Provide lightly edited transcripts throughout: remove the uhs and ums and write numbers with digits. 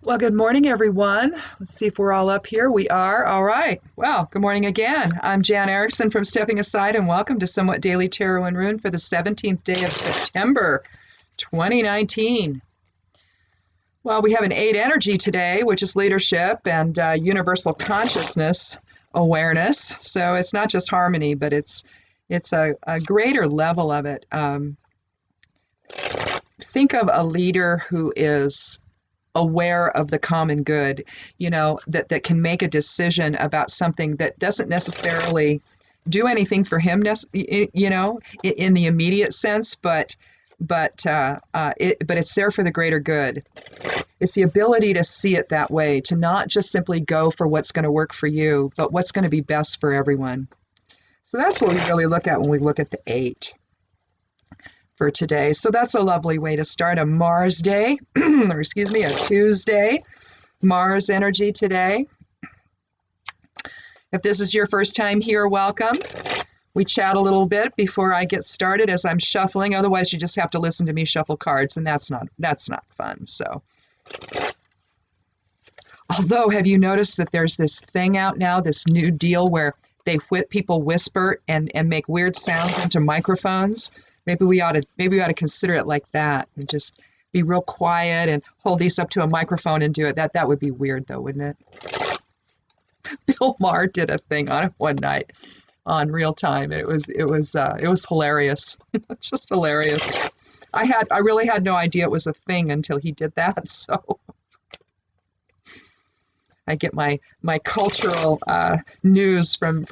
Well, good morning, everyone. Let's see if we're all up here. We are. All right. Well, good morning again. I'm Jan Erickson from Stepping Aside, and welcome to Somewhat Daily Tarot and Rune for the 17th day of September 2019. Well, we have an 8 energy today, which is leadership and universal consciousness awareness. So it's not just harmony, but it's a greater level of it. Think of a leader who is aware of the common good, that can make a decision about something that doesn't necessarily do anything for him, in the immediate sense, but it's there for the greater good. It's the ability to see it that way, to not just simply go for what's going to work for you, but what's going to be best for everyone. So that's what we really look at when we look at the 8 for today. So that's a lovely way to start a Mars day, or excuse me, a Tuesday, Mars energy today. If this is your first time here, welcome. We chat a little bit before I get started as I'm shuffling. Otherwise, you just have to listen to me shuffle cards, and that's not fun. So, although, have you noticed that there's this thing out now, this new deal where people whisper and make weird sounds into microphones? Maybe we ought to consider it like that and just be real quiet and hold these up to a microphone and do it. That would be weird, though, wouldn't it? Bill Maher did a thing on it one night on Real Time, and it was hilarious. Just hilarious. I really had no idea it was a thing until he did that. So I get my cultural news from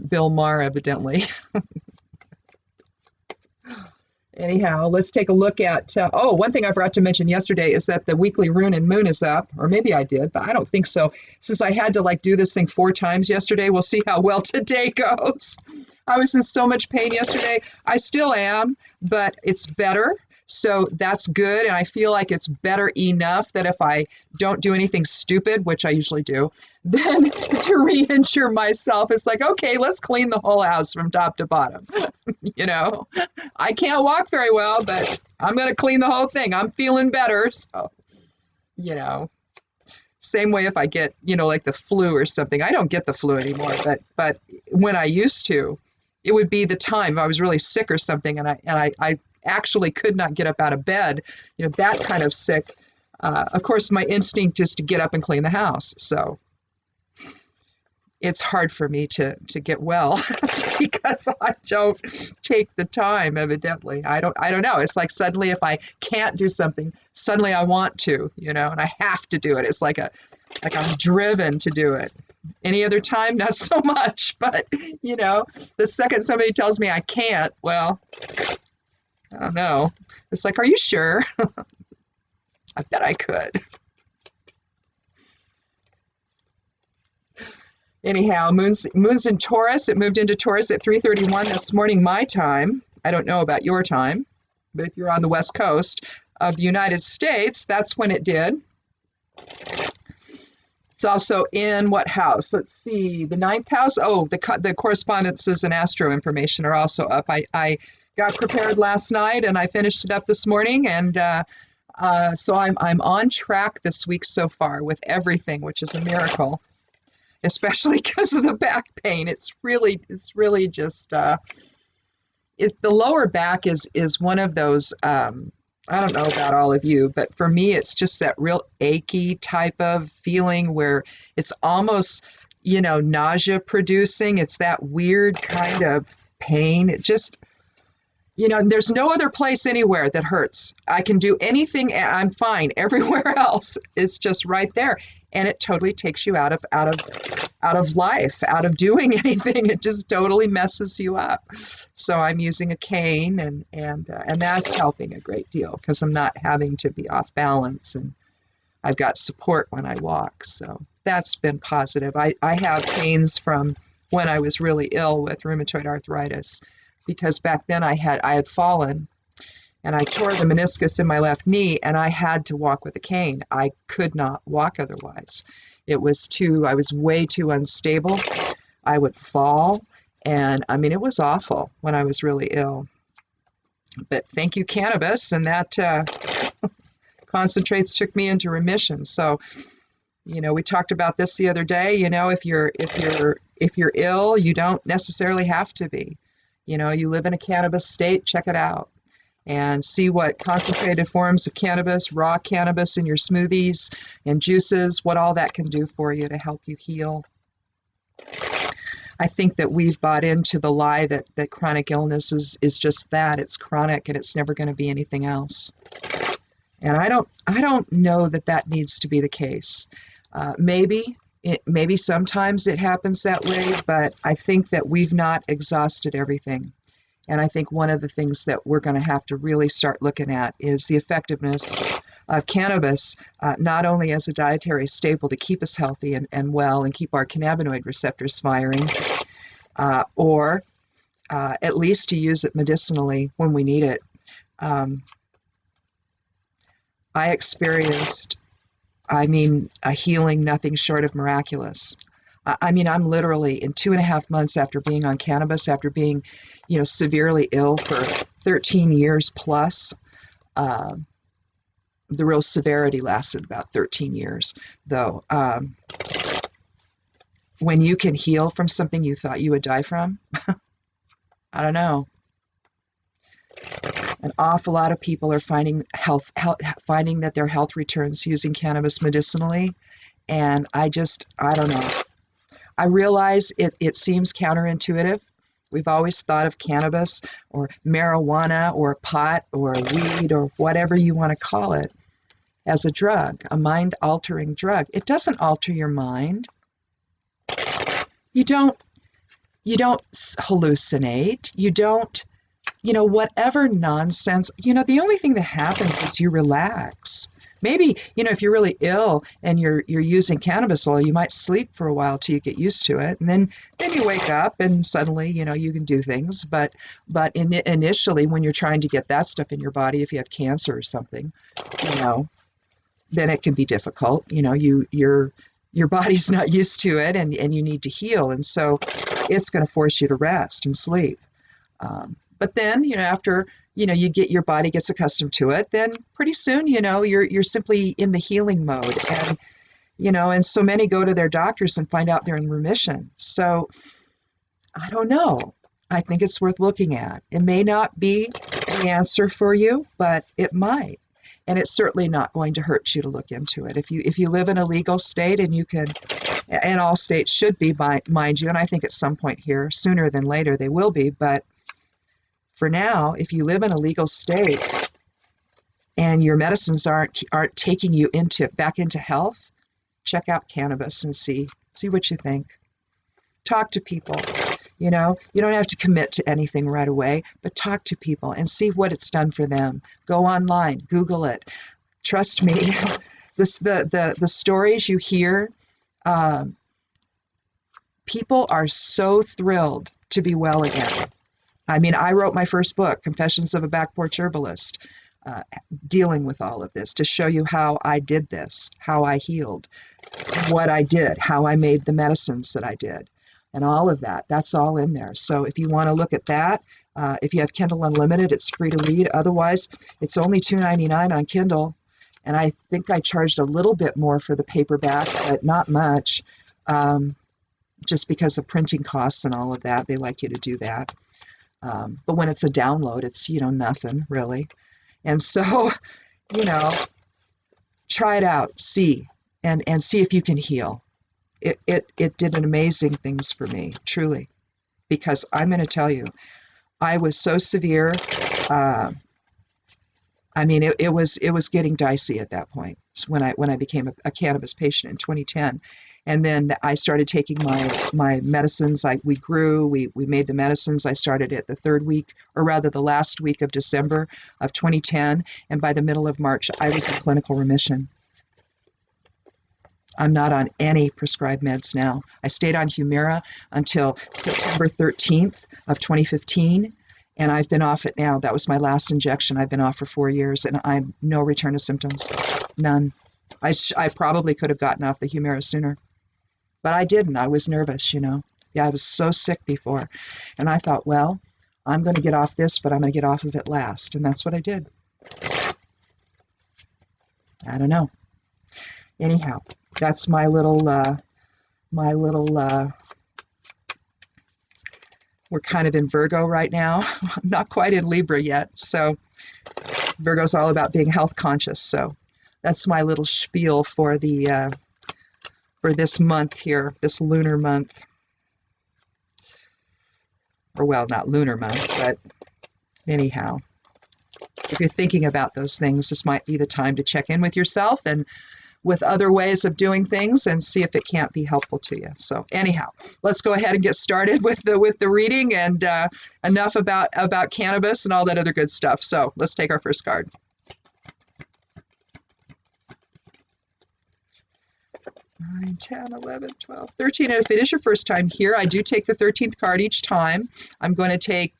Bill Maher, evidently. Anyhow, let's take a look at, one thing I forgot to mention yesterday is that the weekly Rune and Moon is up, or maybe I did, but I don't think so. Since I had to do this thing 4 times yesterday, we'll see how well today goes. I was in so much pain yesterday. I still am, but it's better. So that's good. And I feel like it's better enough that if I don't do anything stupid, which I usually do, then to re-injure myself, it's like, okay, let's clean the whole house from top to bottom. I can't walk very well, but I'm going to clean the whole thing. I'm feeling better. So, same way if I get, like the flu or something. I don't get the flu anymore, but when I used to, it would be the time I was really sick or something, and I actually could not get up out of bed, that kind of sick. Of course, my instinct is to get up and clean the house. So it's hard for me to get well because I don't take the time, evidently. I don't know. It's like suddenly if I can't do something, suddenly I want to, and I have to do it. It's like I'm driven to do it. Any other time, not so much. But, the second somebody tells me I can't, well, I don't know. It's like, are you sure? I bet I could. Anyhow, Moon's in Taurus. It moved into Taurus at 3:31 this morning, my time. I don't know about your time, but if you're on the West Coast of the United States, that's when it did. It's also in what house? Let's see, the 9th house. Oh, the correspondences and astro information are also up. I got prepared last night and I finished it up this morning, and so I'm on track this week so far with everything, which is a miracle, especially because of the back pain. It's really just the lower back is one of those. I don't know about all of you, but for me, it's just that real achy type of feeling where it's almost, nausea producing. It's that weird kind of pain. It just, there's no other place anywhere that hurts. I can do anything. I'm fine. Everywhere else is just right there. And it totally takes you out of life, out of doing anything. It just totally messes you up. So I'm using a cane, and that's helping a great deal because I'm not having to be off balance, and I've got support when I walk. So that's been positive. I have canes from when I was really ill with rheumatoid arthritis, because back then I had fallen and I tore the meniscus in my left knee, and I had to walk with a cane. I could not walk otherwise. I was way too unstable. I would fall, and it was awful when I was really ill. But thank you, cannabis, and that concentrates took me into remission. So, we talked about this the other day. If you're ill, you don't necessarily have to be. You live in a cannabis state, check it out and see what concentrated forms of cannabis, raw cannabis in your smoothies and juices, what all that can do for you to help you heal. I think that we've bought into the lie that chronic illness is just that. It's chronic and it's never going to be anything else. And I don't know that needs to be the case. Maybe sometimes it happens that way, but I think that we've not exhausted everything. And I think one of the things that we're going to have to really start looking at is the effectiveness of cannabis, not only as a dietary staple to keep us healthy and well and keep our cannabinoid receptors firing, or at least to use it medicinally when we need it. I experienced, a healing nothing short of miraculous. I'm literally in 2.5 months after being on cannabis, after being, severely ill for 13 years plus. The real severity lasted about 13 years, though. When you can heal from something you thought you would die from, I don't know. An awful lot of people are finding that their health returns using cannabis medicinally, and I don't know. I realize it seems counterintuitive. We've always thought of cannabis or marijuana or pot or weed or whatever you want to call it as a drug, a mind-altering drug. It doesn't alter your mind. You don't hallucinate. You don't, whatever nonsense. The only thing that happens is you relax. Maybe, if you're really ill and you're using cannabis oil, you might sleep for a while till you get used to it. And then you wake up and suddenly, you can do things. But initially, when you're trying to get that stuff in your body, if you have cancer or something, then it can be difficult. Your body's not used to it and you need to heal. And so it's going to force you to rest and sleep. But then, after your body gets accustomed to it, then pretty soon, you're simply in the healing mode. And, and so many go to their doctors and find out they're in remission. So I don't know. I think it's worth looking at. It may not be the answer for you, but it might. And it's certainly not going to hurt you to look into it. If you live in a legal state and you can, and all states should be, mind you, and I think at some point here, sooner than later, they will be, but for now, if you live in a legal state and your medicines aren't taking you back into health, check out cannabis and see what you think. Talk to people. You don't have to commit to anything right away, but talk to people and see what it's done for them. Go online, Google it. Trust me, the stories you hear, people are so thrilled to be well again. I wrote my first book, Confessions of a Back Porch Herbalist, dealing with all of this to show you how I did this, how I healed, what I did, how I made the medicines that I did, and all of that. That's all in there. So if you want to look at that, if you have Kindle Unlimited, it's free to read. Otherwise, it's only $2.99 on Kindle, and I think I charged a little bit more for the paperback, but not much, just because of printing costs and all of that. They like you to do that. But when it's a download, it's, nothing really. And so, try it out, see, and see if you can heal. It did an amazing things for me, truly, because I'm going to tell you, I was so severe. It was getting dicey at that point when I became a cannabis patient in 2010. And then I started taking my medicines. We made the medicines. I started at the the last week of December of 2010. And by the middle of March, I was in clinical remission. I'm not on any prescribed meds now. I stayed on Humira until September 13th of 2015. And I've been off it now. That was my last injection. I've been off for 4 years and I'm no return of symptoms. None. I probably could have gotten off the Humira sooner. But I didn't. I was nervous, Yeah, I was so sick before. And I thought, well, I'm going to get off this, but I'm going to get off of it last. And that's what I did. I don't know. Anyhow, that's my little we're kind of in Virgo right now. Not quite in Libra yet. So Virgo's all about being health conscious. So that's my little spiel for the for this month here, this lunar month. Or well, not lunar month, but anyhow, if you're thinking about those things, this might be the time to check in with yourself and with other ways of doing things and see if it can't be helpful to you. So anyhow, let's go ahead and get started with the reading, and enough about cannabis and all that other good stuff. So let's take our first card. 9, 10, 11, 12, 13. And if it is your first time here, I do take the 13th card each time. I'm going to take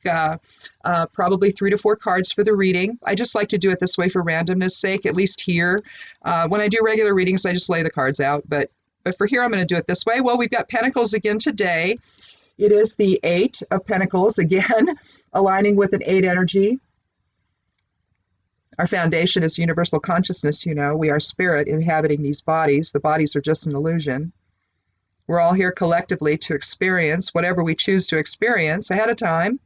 probably 3 to 4 cards for the reading. I just like to do it this way for randomness sake, at least here. When I do regular readings, I just lay the cards out. But for here, I'm going to do it this way. Well, we've got Pentacles again today. It is the 8 of Pentacles, again, aligning with an 8 energy. Our foundation is universal consciousness, you know. We are spirit inhabiting these bodies. The bodies are just an illusion. We're all here collectively to experience whatever we choose to experience ahead of time.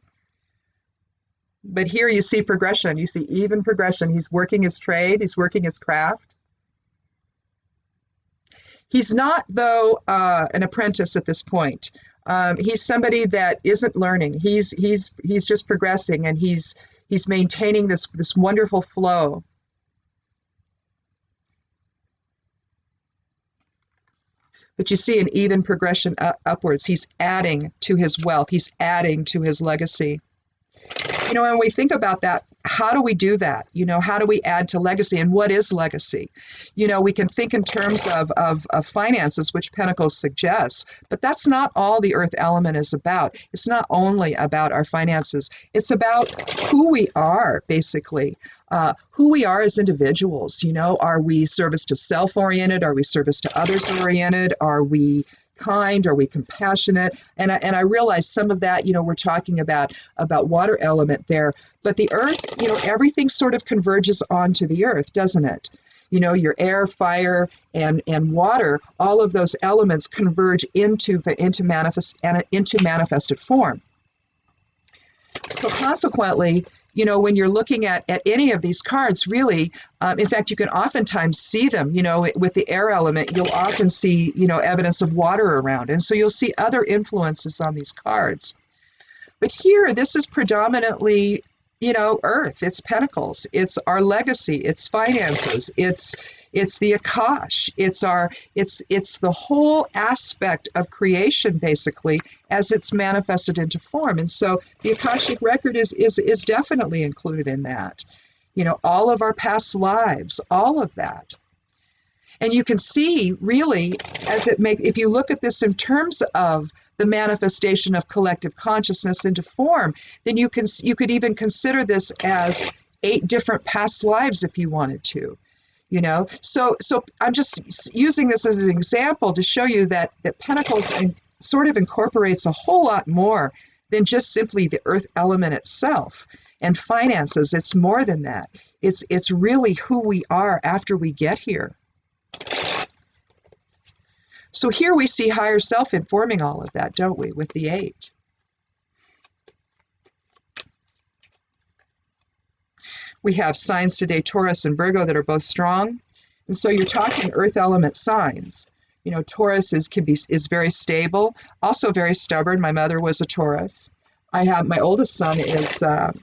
But here you see progression. You see even progression. He's working his trade. He's working his craft. He's not, though, an apprentice at this point. He's somebody that isn't learning. He's just progressing, and he's maintaining this wonderful flow. But you see an even progression upwards. He's adding to his wealth. He's adding to his legacy. You know, when we think about that, how do we do that? You know, how do we add to legacy? And what is legacy? You know, we can think in terms of finances, which Pentacles suggests, but that's not all the earth element is about. It's not only about our finances. It's about who we are, basically. Who we are as individuals. You know, are we service to self-oriented? Are we service to others-oriented? Are we kind? Are we compassionate? And I realize some of that, you know, we're talking about water element there, but the earth, you know, everything sort of converges onto the earth, doesn't it? You know, your air, fire, and water, all of those elements converge into manifested form. So consequently, you know, when you're looking at any of these cards, really, in fact, you can oftentimes see them, you know, with the air element, you'll often see, you know, evidence of water around. And so you'll see other influences on these cards. But here, this is predominantly, you know, earth. It's Pentacles. It's our legacy. It's finances. It's the Akash. It's the whole aspect of creation, basically, as it's manifested into form. And so the Akashic record is definitely included in that. You know, all of our past lives, all of that. And you can see, really, if you look at this in terms of the manifestation of collective consciousness into form, then you could even consider this as 8 different past lives if you wanted to. You know, so I'm just using this as an example to show you that Pentacles sort of incorporates a whole lot more than just simply the earth element itself. And finances, it's more than that. It's really who we are after we get here. So here we see higher self informing all of that, don't we, with the 8. We have signs today, Taurus and Virgo, that are both strong. And so you're talking earth element signs. You know, Taurus is very stable, also very stubborn. My mother was a Taurus. My oldest son is a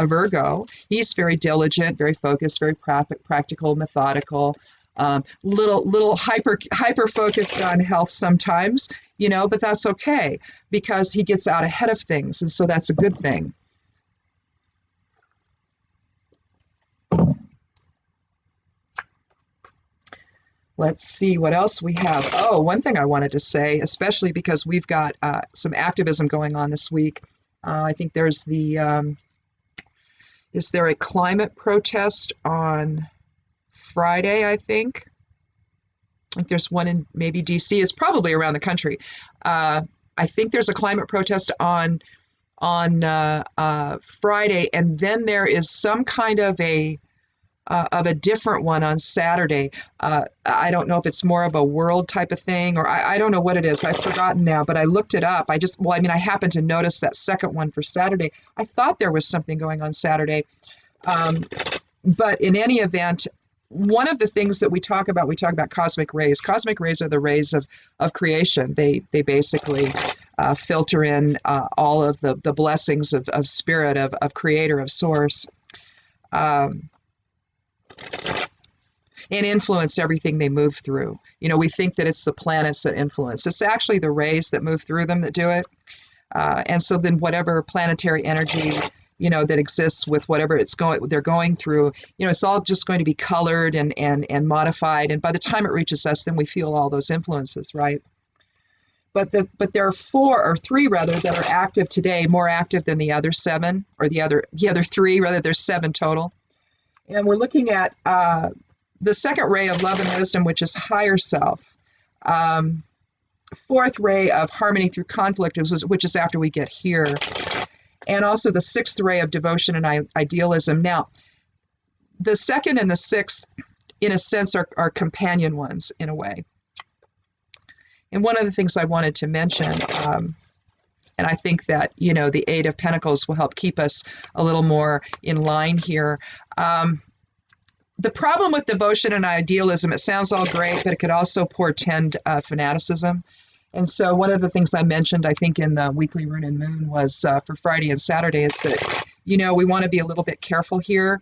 Virgo. He's very diligent, very focused, very practical, methodical, little hyper focused on health sometimes, you know, but that's okay because he gets out ahead of things. And so that's a good thing. Let's see what else we have. Oh, one thing I wanted to say, especially because we've got some activism going on this week. I think there's is there a climate protest on Friday, I think? I think there's one in maybe DC. It's probably around the country. I think there's a climate protest on Friday, and then there is some kind of a of a different one on Saturday. I don't know if it's more of a world type of thing, or I don't know what it is. I've forgotten now, but I looked it up. I happened to notice that second one for Saturday. I thought there was something going on Saturday. But in any event, one of the things that we talk about cosmic rays. Cosmic rays are the rays of creation. They basically filter in all of the blessings of spirit, of creator, of source. And influence everything they move through. We think that it's the planets that influence. It's actually the rays that move through them that do it. And so then whatever planetary energy, that exists with whatever they're going through, it's all just going to be colored and modified. And by the time it reaches us, then we feel all those influences, right? But there are three that are active today, more active than the other seven, or the other three, rather. There's seven total. And we're looking at the second ray of love and wisdom, which is higher self. Fourth ray of harmony through conflict, which is after we get here. And also the sixth ray of devotion and idealism. Now, the second and the sixth, in a sense, are companion ones in a way. And one of the things I wanted to mention, and I think that, the Eight of Pentacles will help keep us a little more in line here. The problem with devotion and idealism, it sounds all great, but it could also portend fanaticism. And so one of the things I mentioned, I think, in the weekly Rune and Moon was for Friday and Saturday is that, we want to be a little bit careful here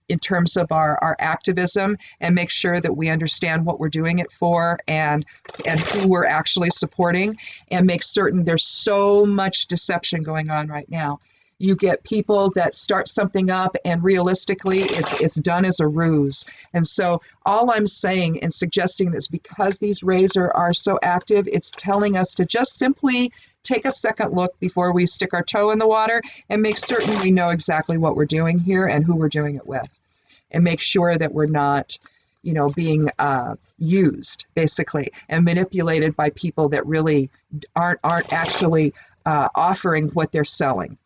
in terms of our activism, and make sure that we understand what we're doing it for and who we're actually supporting, and make certain there's so much deception going on right now. You get people that start something up, and realistically, it's done as a ruse. And so all I'm saying and suggesting is, because these rays are so active, it's telling us to just simply take a second look before we stick our toe in the water, and make certain we know exactly what we're doing here and who we're doing it with. And make sure that we're not, being used, basically, and manipulated by people that really aren't actually offering what they're selling.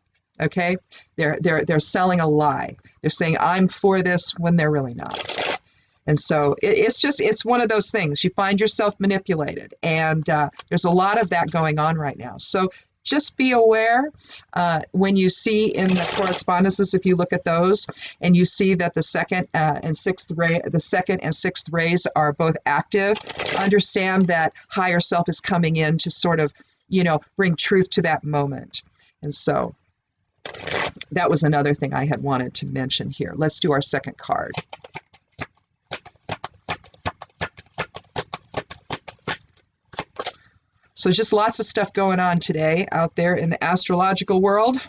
Okay, they're selling a lie. They're saying I'm for this when they're really not. And so it's one of those things. You find yourself manipulated, and there's a lot of that going on right now. So just be aware when you see in the correspondences, if you look at those, and you see that the second and sixth rays are both active. Understand that higher self is coming in to sort of, bring truth to that moment. And so that was another thing I had wanted to mention here. Let's do our second card. So just lots of stuff going on today out there in the astrological world. Let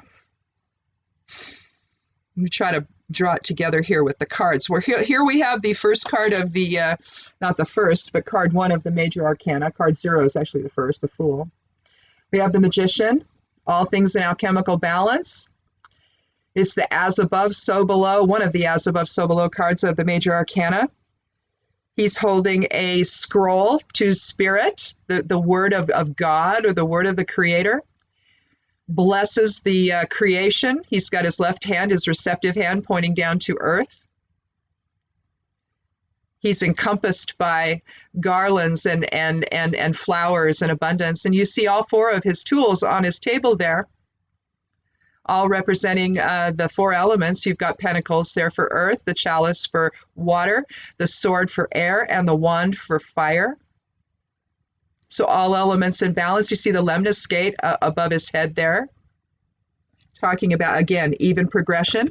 me try to draw it together here with the cards. Here we have the first card of the, not the first, but card one of the major arcana. Card 0 is actually the first, the Fool. We have the Magician. All things in alchemical balance. It's the as above, so below, one of the as above, so below cards of the major arcana. He's holding a scroll to spirit, the word of God, or the word of the creator. Blesses the creation. He's got his left hand, his receptive hand, pointing down to earth. He's encompassed by garlands and flowers and abundance. And you see all four of his tools on his table there, all representing the four elements. You've got pentacles there for earth, the chalice for water, the sword for air, and the wand for fire. So all elements in balance. You see the lemniscate above his head there, talking about, again, even progression,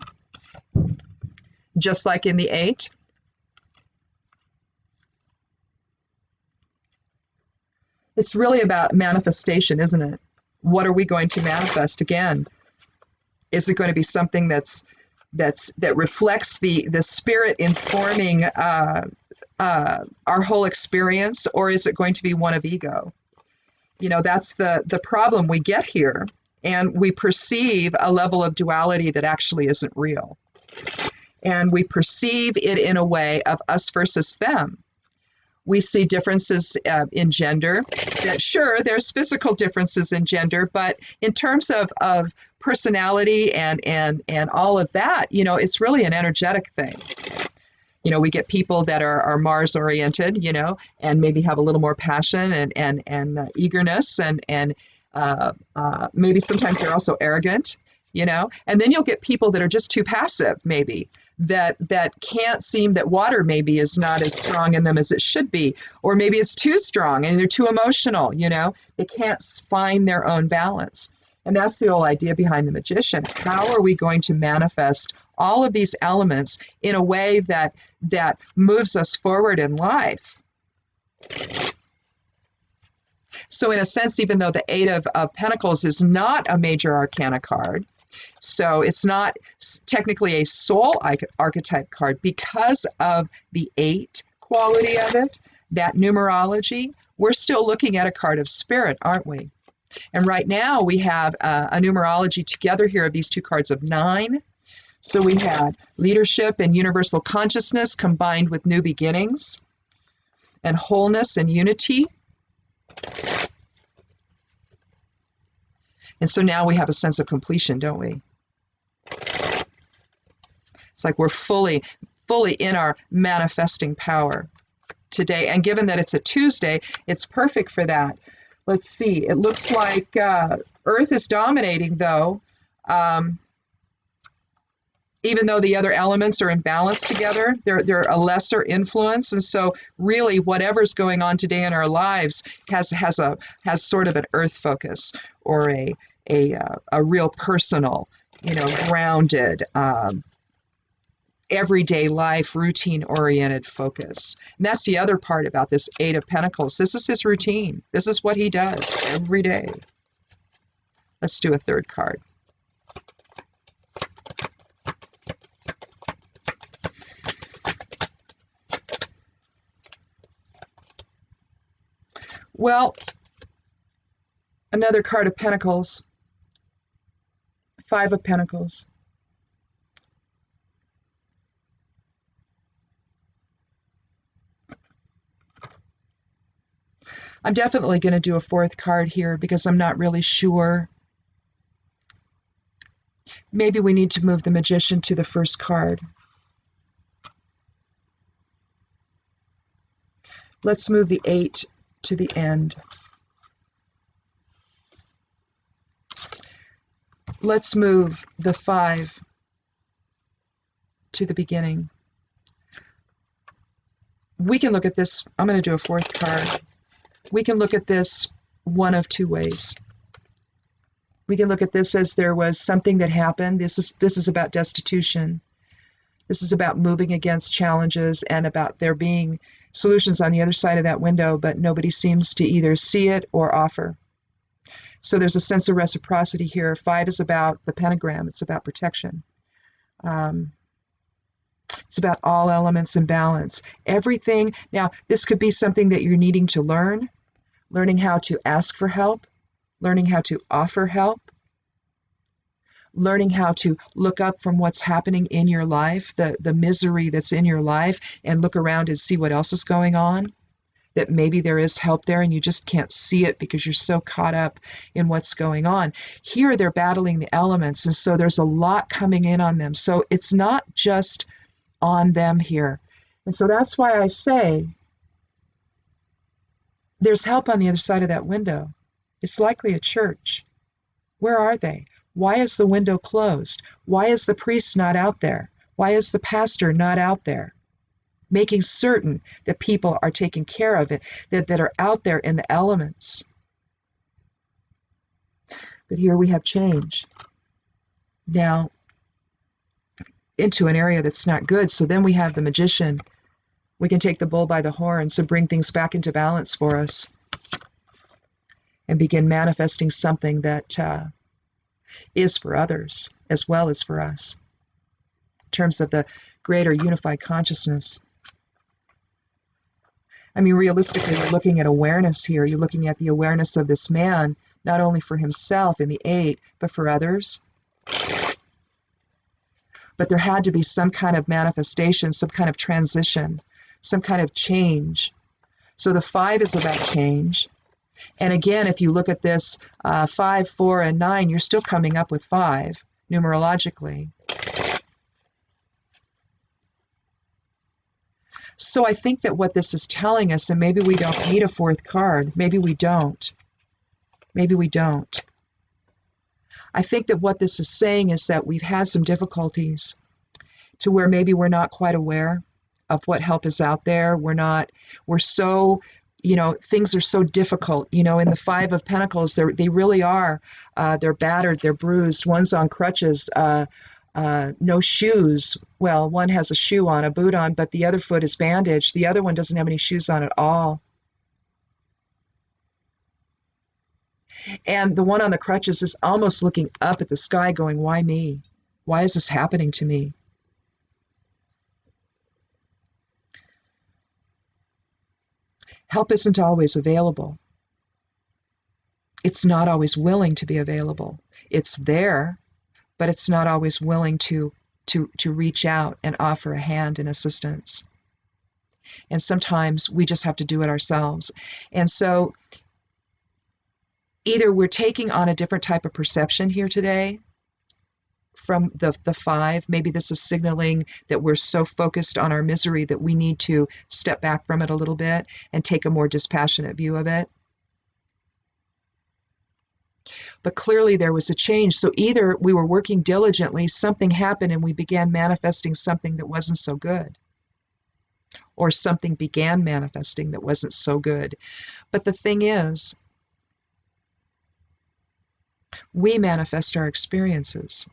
just like in the 8. It's really about manifestation, isn't it? What are we going to manifest again? Is it going to be something that reflects the spirit informing our whole experience, or is it going to be one of ego? That's the problem we get here, and we perceive a level of duality that actually isn't real, and we perceive it in a way of us versus them. We see differences in gender. That sure, there's physical differences in gender, but in terms of personality and all of that, it's really an energetic thing. We get people that are Mars oriented, and maybe have a little more passion and eagerness and maybe sometimes they're also arrogant, and then you'll get people that are just too passive, maybe that can't seem that water maybe is not as strong in them as it should be, or maybe it's too strong and they're too emotional, they can't find their own balance. And that's the whole idea behind the magician. How are we going to manifest all of these elements in a way that moves us forward in life? So in a sense, even though the Eight of Pentacles is not a major arcana card, so it's not technically a soul archetype card, because of the 8 quality of it, that numerology, we're still looking at a card of spirit, aren't we? And right now we have a numerology together here of these 2 cards of 9. So we had leadership and universal consciousness combined with new beginnings and wholeness and unity. And so now we have a sense of completion, don't we? It's like we're fully in our manifesting power today. And given that it's a Tuesday, it's perfect for that. Let's see. It looks like Earth is dominating, though. Even though the other elements are in balance together, they're a lesser influence. And so really whatever's going on today in our lives has sort of an earth focus, or a real personal, grounded, everyday life, routine-oriented focus. And that's the other part about this Eight of Pentacles. This is his routine. This is what he does every day. Let's do a third card. Well, another card of Pentacles, 5 of Pentacles. I'm definitely going to do a 4th card here because I'm not really sure. Maybe we need to move the Magician to the 1st card. Let's move the 8 to the end. Let's move the 5 to the beginning. We can look at this. I'm going to do a 4th card. We can look at this one of 2 ways. We can look at this as there was something that happened. This is about destitution. This is about moving against challenges and about there being solutions on the other side of that window, but nobody seems to either see it or offer. So there's a sense of reciprocity here. 5 is about the pentagram. It's about protection. It's about all elements in balance. Everything. Now, this could be something that you're needing to learn, learning how to ask for help, learning how to offer help, learning how to look up from what's happening in your life, the misery that's in your life, and look around and see what else is going on, that maybe there is help there and you just can't see it because you're so caught up in what's going on. Here they're battling the elements, and so there's a lot coming in on them. So it's not just on them here. And so that's why I say there's help on the other side of that window. It's likely a church. Where are they? Why is the window closed? Why is the priest not out there? Why is the pastor not out there? Making certain that people are taken care of it, that are out there in the elements. But here we have change. Now, into an area that's not good. So then we have the Magician. We can take the bull by the horns and bring things back into balance for us and begin manifesting something that is for others as well as for us in terms of the greater unified consciousness. I mean, realistically, you're looking at awareness here. You're looking at the awareness of this man, not only for himself in the 8, but for others. But there had to be some kind of manifestation, some kind of transition, some kind of change. So the 5 is about change. And again, if you look at this 5, 4, and 9, you're still coming up with 5 numerologically. So I think that what this is telling us, and maybe we don't need a 4th card, maybe we don't. Maybe we don't. I think that what this is saying is that we've had some difficulties to where maybe we're not quite aware of what help is out there. We're so, things are so difficult. In the 5 of Pentacles, they really are. They're battered, they're bruised. One's on crutches, no shoes. Well, one has a shoe on, a boot on, but the other foot is bandaged. The other one doesn't have any shoes on at all. And the one on the crutches is almost looking up at the sky going, why me? Why is this happening to me? Help isn't always available. It's not always willing to be available. It's there, but it's not always willing to reach out and offer a hand and assistance. And sometimes we just have to do it ourselves. And so either we're taking on a different type of perception here today from the 5. Maybe this is signaling that we're so focused on our misery that we need to step back from it a little bit and take a more dispassionate view of it. But clearly there was a change. So either we were working diligently, something happened, and we began manifesting something that wasn't so good. Or something began manifesting that wasn't so good. But the thing is, we manifest our experiences.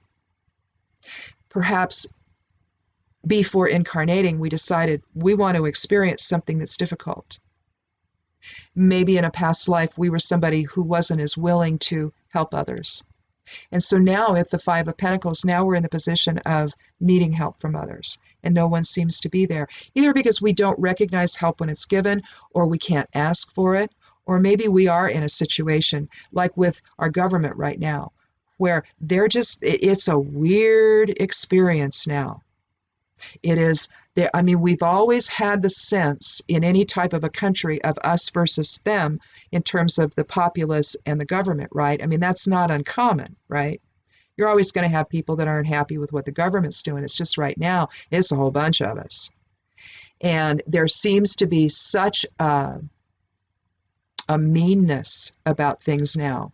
Perhaps before incarnating, we decided we want to experience something that's difficult. Maybe in a past life, we were somebody who wasn't as willing to help others. And so now at the 5 of Pentacles, now we're in the position of needing help from others. And no one seems to be there, either because we don't recognize help when it's given, or we can't ask for it, or maybe we are in a situation like with our government right now, where it's a weird experience now. It is, we've always had the sense in any type of a country of us versus them in terms of the populace and the government, right? That's not uncommon, right? You're always going to have people that aren't happy with what the government's doing. It's just right now, it's a whole bunch of us. And there seems to be such a meanness about things now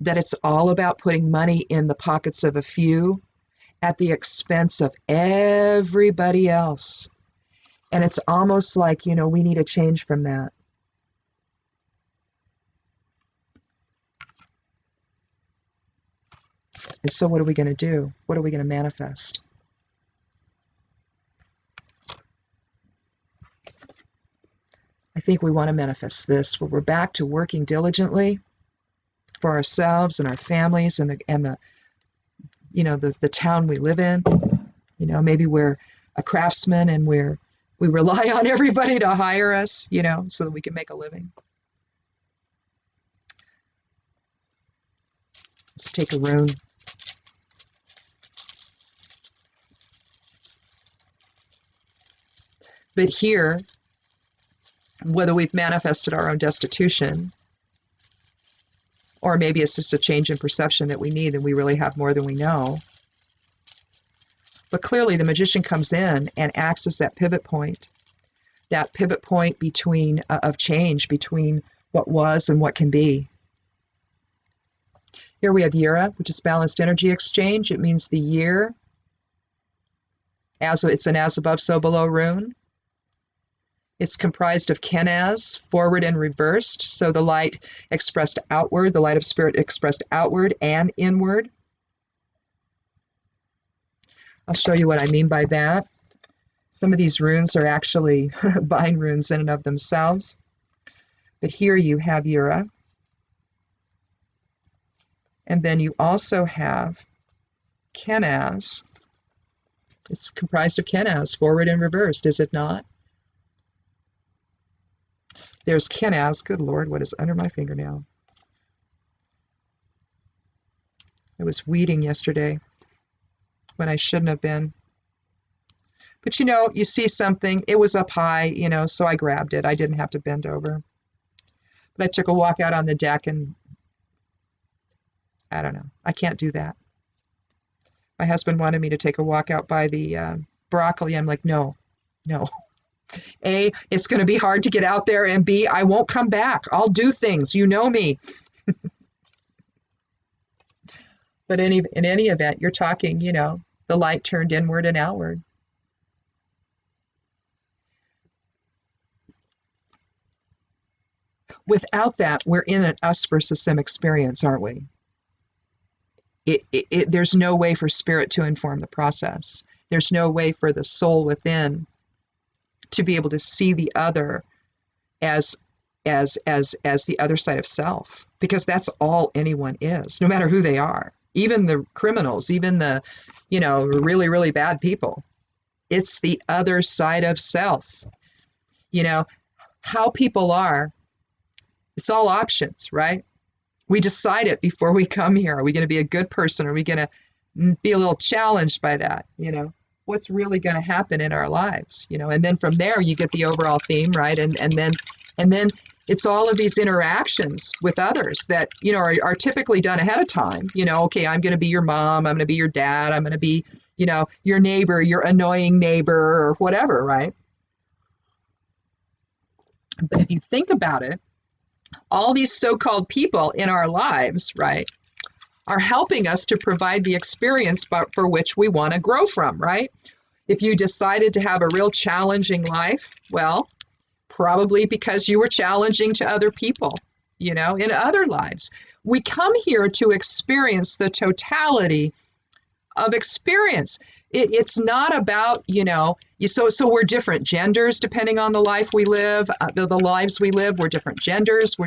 that it's all about putting money in the pockets of a few at the expense of everybody else. And it's almost like, we need a change from that. And so what are we going to do? What are we going to manifest? I think we want to manifest this, where we're back to working diligently for ourselves and our families and the town we live in. Maybe we're a craftsman and we rely on everybody to hire us, so that we can make a living. Let's take a rune. But here, whether we've manifested our own destitution, or maybe it's just a change in perception that we need and we really have more than we know. But clearly the magician comes in and acts as that pivot point between of change between what was and what can be. Here we have Yira, which is balanced energy exchange. It means the year, it's an as above, so below rune. It's comprised of Kenaz, forward and reversed, so the light expressed outward, the light of spirit expressed outward and inward. I'll show you what I mean by that. Some of these runes are actually bind runes in and of themselves. But here you have Yira. And then you also have Kenaz. It's comprised of Kenaz, forward and reversed, is it not? There's Kenaz. Good Lord, what is under my fingernail? I was weeding yesterday when I shouldn't have been. But you see something, it was up high, so I grabbed it. I didn't have to bend over. But I took a walk out on the deck and I don't know. I can't do that. My husband wanted me to take a walk out by the broccoli. I'm like, no, no. A, it's going to be hard to get out there, and B, I won't come back. I'll do things. You know me. But in any event, you're talking, the light turned inward and outward. Without that, we're in an us versus them experience, aren't we? There's no way for spirit to inform the process. There's no way for the soul within to be able to see the other as the other side of self, because that's all anyone is, no matter who they are. Even the criminals, even the, really, really bad people. It's the other side of self. How people are, it's all options, right? We decide it before we come here. Are we going to be a good person? Are we going to be a little challenged by that? What's really going to happen in our lives? And then from there you get the overall theme, right? And then it's all of these interactions with others that, are typically done ahead of time. Okay, I'm going to be your mom. I'm going to be your dad. I'm going to be, your neighbor, your annoying neighbor, or whatever, right? But if you think about it, all these so-called people in our lives, right, are helping us to provide the experience for which we want to grow from, right? If you decided to have a real challenging life, well, probably because you were challenging to other people, in other lives. We come here to experience the totality of experience. It's not about, so we're different genders depending on the life we live, the lives we live. We're different genders.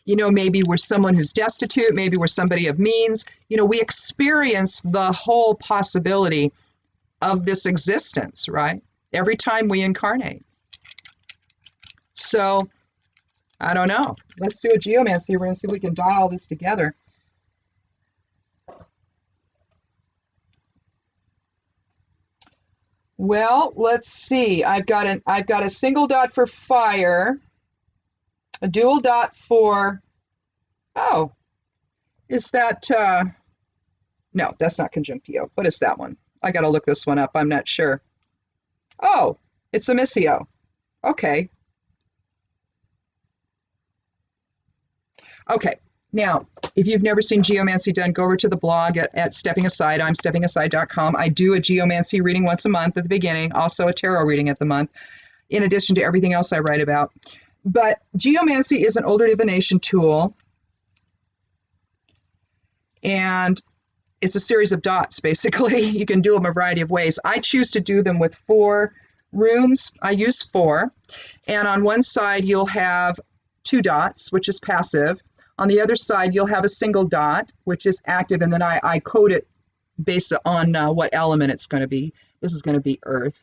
Maybe we're someone who's destitute. Maybe we're somebody of means. We experience the whole possibility of this existence, right? Every time we incarnate. So, I don't know. Let's do a geomancy. We're going to see if we can tie all this together. Well, let's see. I've got a single dot for fire, a dual dot for, is that, no, that's not conjunctio. What is that one? I got to look this one up. I'm not sure. Oh, it's a missio. Okay. Okay. Now, if you've never seen geomancy done, go over to the blog at Stepping Aside. I'm steppingaside.com. I do a geomancy reading once a month at the beginning, also a tarot reading at the month, in addition to everything else I write about. But geomancy is an older divination tool, and it's a series of dots, basically. You can do them a variety of ways. I choose to do them with 4 runes. I use 4. And on one side, you'll have 2 dots, which is passive. On the other side, you'll have a single dot, which is active, and then I code it based on what element it's going to be. This is going to be earth.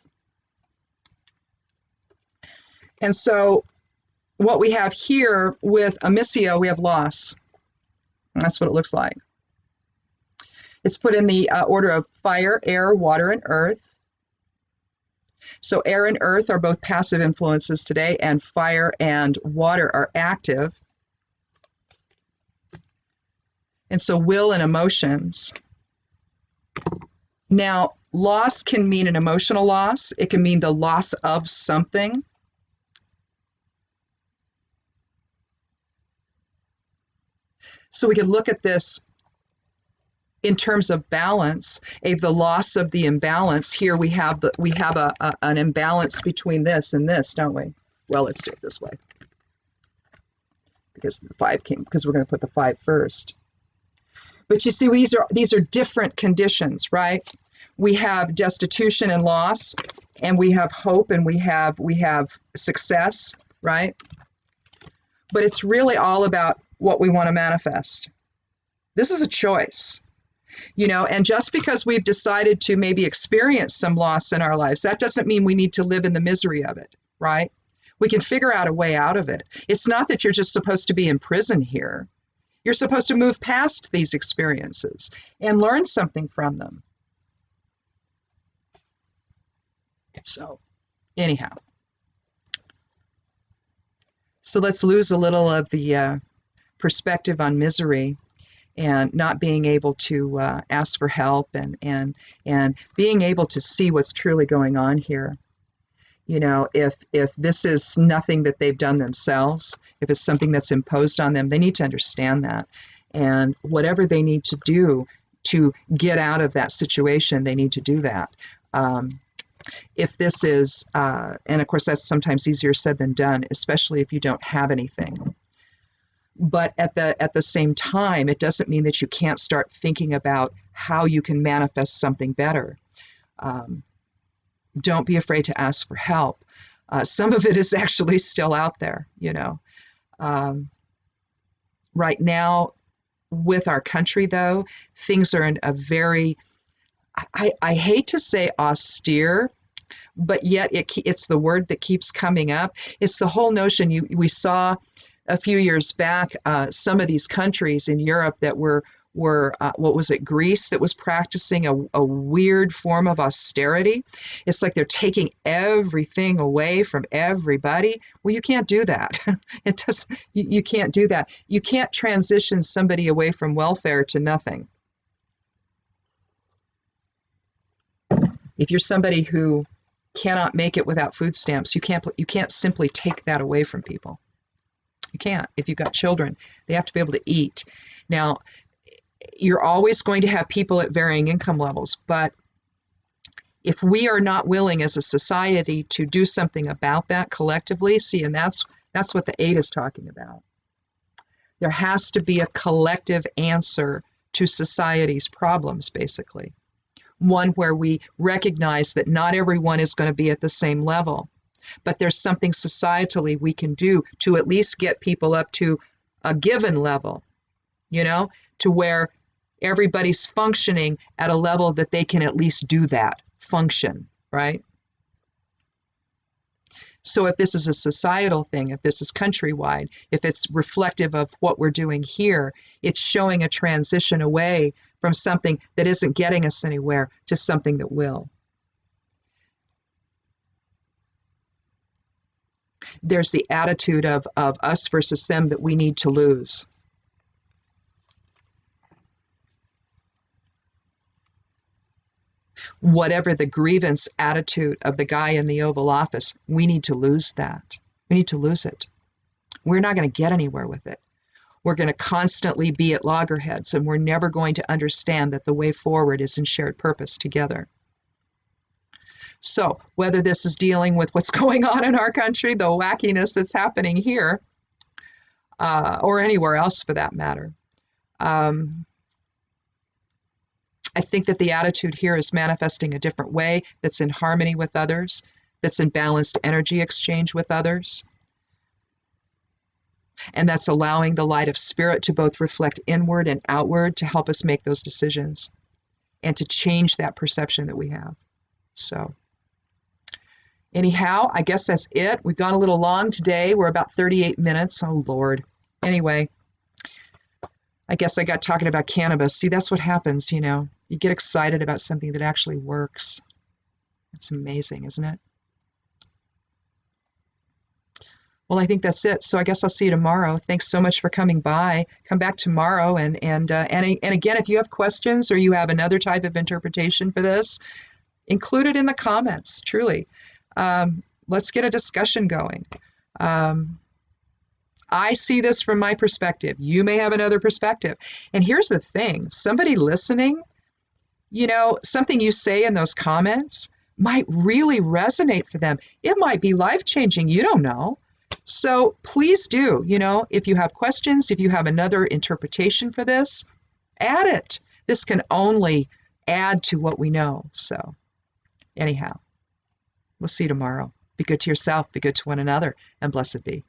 And so what we have here with a missio, we have loss. And that's what it looks like. It's put in the order of fire, air, water, and earth. So air and earth are both passive influences today, and fire and water are active. And so will and emotions. Now, loss can mean an emotional loss. It can mean the loss of something. So we can look at this in terms of balance, the loss of the imbalance. Here we have an imbalance between this and this, don't we? Well, let's do it this way, because the 5 came, because we're going to put the 5 first. But you see, these are different conditions, right? We have destitution and loss, and we have hope, and we have success, right? But it's really all about what we want to manifest. This is a choice, and just because we've decided to maybe experience some loss in our lives, that doesn't mean we need to live in the misery of it, right? We can figure out a way out of it. It's not that you're just supposed to be in prison here. You're supposed to move past these experiences and learn something from them. So, anyhow. So let's lose a little of the perspective on misery and not being able to ask for help and being able to see what's truly going on here. You know, if this is nothing that they've done themselves, if it's something that's imposed on them, they need to understand that. And whatever they need to do to get out of that situation, they need to do that. If this is, and of course that's sometimes easier said than done, especially if you don't have anything. But at the same time, it doesn't mean that you can't start thinking about how you can manifest something better. Don't be afraid to ask for help. Some of it is actually still out there, you know. Right now, with our country, though, things are in a very, I hate to say austere, but yet it's the word that keeps coming up. It's the whole notion we saw a few years back, some of these countries in Europe that were what was it, Greece, that was practicing a weird form of austerity. It's like they're taking everything away from everybody. Well, you can't do that. It does. You can't do that. You can't transition somebody away from welfare to nothing. If you're somebody who cannot make it without food stamps, you can't simply take that away from people. You can't. If you've got children, they have to be able to eat. Now, you're always going to have people at varying income levels, but if we are not willing as a society to do something about that collectively, see, and that's what the 8 is talking about. There has to be a collective answer to society's problems, basically. One where we recognize that not everyone is going to be at the same level, but there's something societally we can do to at least get people up to a given level, you know, to where everybody's functioning at a level that they can at least do that function, right? So if this is a societal thing, if this is countrywide, if it's reflective of what we're doing here, it's showing a transition away from something that isn't getting us anywhere to something that will. There's the attitude of us versus them that we need to lose. Whatever the grievance attitude of the guy in the Oval Office, we need to lose that. We need to lose it. We're not going to get anywhere with it. We're going to constantly be at loggerheads, and we're never going to understand that the way forward is in shared purpose together. So whether this is dealing with what's going on in our country, the wackiness that's happening here, or anywhere else for that matter, I think that the attitude here is manifesting a different way that's in harmony with others, that's in balanced energy exchange with others, and that's allowing the light of spirit to both reflect inward and outward to help us make those decisions and to change that perception that we have. So anyhow, I guess that's it. We've gone a little long today. We're about 38 minutes. Oh, Lord. Anyway, I guess I got talking about cannabis. See, that's what happens, you know. You get excited about something that actually works. It's amazing, isn't it? Well, I think that's it. So I guess I'll see you tomorrow. Thanks so much for coming by. Come back tomorrow. And again, if you have questions or you have another type of interpretation for this, include it in the comments, truly. Let's get a discussion going. I see this from my perspective. You may have another perspective. And here's the thing. Somebody listening, you know, something you say in those comments might really resonate for them. It might be life-changing. You don't know. So please do, you know, if you have questions, if you have another interpretation for this, add it. This can only add to what we know. So anyhow, we'll see you tomorrow. Be good to yourself, be good to one another, and blessed be.